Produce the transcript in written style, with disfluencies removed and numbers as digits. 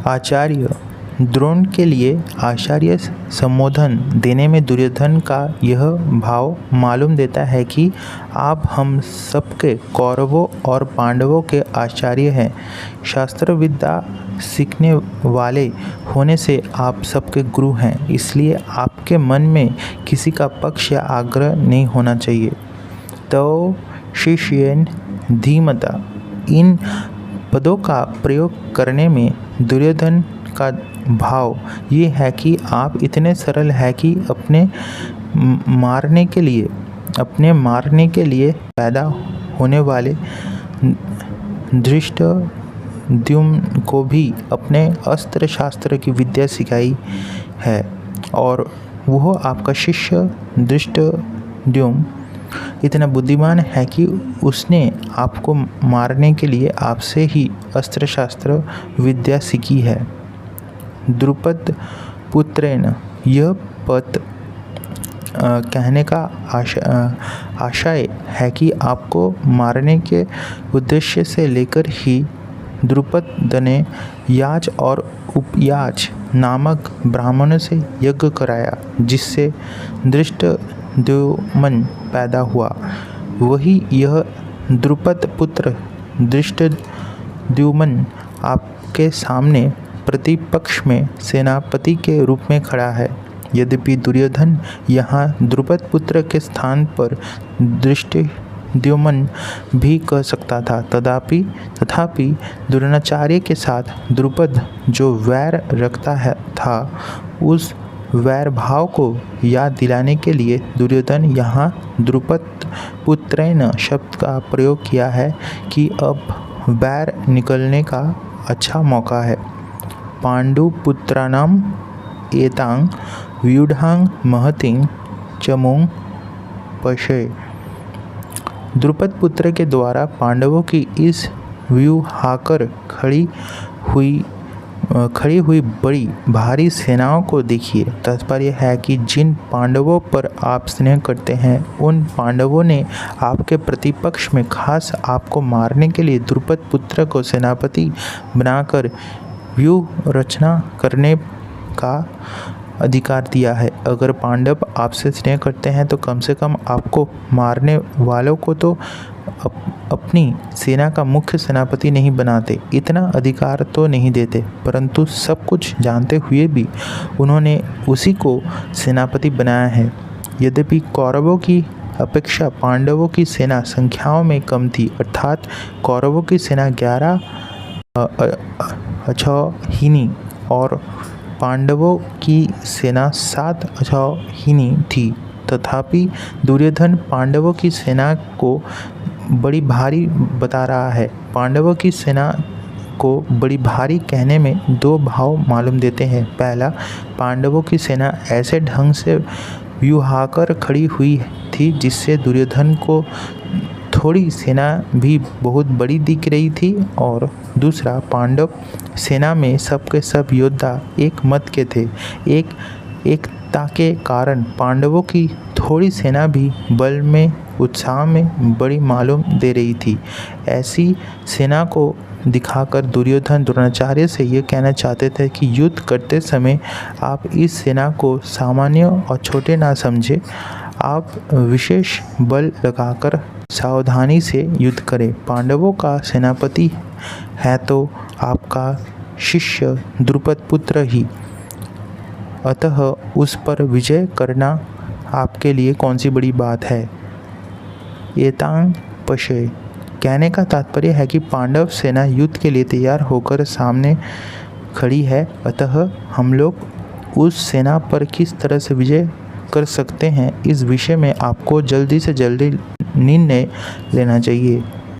आचार्य द्रोण के लिए आचार्य संबोधन देने में दुर्योधन का यह भाव मालूम देता है कि आप हम सबके कौरवों और पांडवों के आचार्य हैं। शास्त्र विद्या सीखने वाले होने से आप सबके गुरु हैं, इसलिए आपके मन में किसी का पक्ष या आग्रह नहीं होना चाहिए। तो शिष्येन धीमता, इन पदों का प्रयोग करने में दुर्योधन का भाव ये है कि आप इतने सरल हैं कि अपने मारने के लिए पैदा होने वाले धृष्टद्युम्न को भी अपने अस्त्र शास्त्र की विद्या सिखाई है, और वह आपका शिष्य धृष्टद्युम्न इतना बुद्धिमान है कि उसने आपको मारने के लिए आपसे ही अस्त्र शास्त्र विद्या सीखी है। द्रुपद पुत्रेण, यह पद कहने का आशय है कि आपको मारने के उद्देश्य से लेकर ही द्रुपद ने याज और उपयाज नामक ब्राह्मणों से यज्ञ कराया, जिससे धृष्टद्युम्न पैदा हुआ। वही यह द्रुपद पुत्र धृष्टद्युम्न आपके सामने प्रतिपक्ष में सेनापति के रूप में खड़ा है। यद्यपि दुर्योधन यहाँ द्रुपद पुत्र के स्थान पर धृष्टद्युम्न भी कह सकता था, तथापि द्रोणाचार्य के साथ द्रुपद जो वैर रखता था, उस वैर भाव को याद दिलाने के लिए दुर्योधन यहाँ द्रुपद पुत्रेण शब्द का प्रयोग किया है कि अब वैर निकलने का अच्छा मौका है। पांडुपुत्राणाम एतां व्यूढ़ां महतिं चमूं पश्ये, द्रुपद पुत्र के द्वारा पांडवों की इस व्यूहाकर खड़ी हुई बड़ी भारी सेनाओं को देखिए। तात्पर्य है कि जिन पांडवों पर आप स्नेह करते हैं, उन पांडवों ने आपके प्रतिपक्ष में खास आपको मारने के लिए द्रुपद पुत्र को सेनापति बनाकर व्यूह रचना करने का अधिकार दिया है। अगर पांडव आपसे स्नेह करते हैं तो कम से कम आपको मारने वालों को तो अपनी सेना का मुख्य सेनापति नहीं बनाते, इतना अधिकार तो नहीं देते, परंतु सब कुछ जानते हुए भी उन्होंने उसी को सेनापति बनाया है। यद्यपि कौरवों की अपेक्षा पांडवों की सेना संख्याओं में कम थी, अर्थात कौरवों की सेना 11 अक्षौहिणी और पांडवों की सेना 7 अक्षौहिणी थी। तथापि दुर्योधन पांडवों की सेना को बड़ी भारी बता रहा है। पांडवों की सेना को बड़ी भारी कहने में दो भाव मालूम देते हैं। पहला, पांडवों की सेना ऐसे ढंग से व्यूहाकर खड़ी हुई थी जिससे दुर्योधन को थोड़ी सेना भी बहुत बड़ी दिख रही थी, और दूसरा, पांडव सेना में सबके सब योद्धा एक मत के थे। एकता के कारण पांडवों की थोड़ी सेना भी बल में उत्साह में बड़ी मालूम दे रही थी। ऐसी सेना को दिखाकर दुर्योधन द्रोणाचार्य से ये कहना चाहते थे कि युद्ध करते समय आप इस सेना को सामान्य और छोटे ना समझे, आप विशेष बल लगाकर सावधानी से युद्ध करें। पांडवों का सेनापति है तो आपका शिष्य द्रुपद पुत्र ही, अतः उस पर विजय करना आपके लिए कौन सी बड़ी बात है। एतां पश्ये, कहने का तात्पर्य है कि पांडव सेना युद्ध के लिए तैयार होकर सामने खड़ी है, अतः हम लोग उस सेना पर किस तरह से विजय कर सकते हैं, इस विषय में आपको जल्दी से जल्दी निर्णय लेना चाहिए।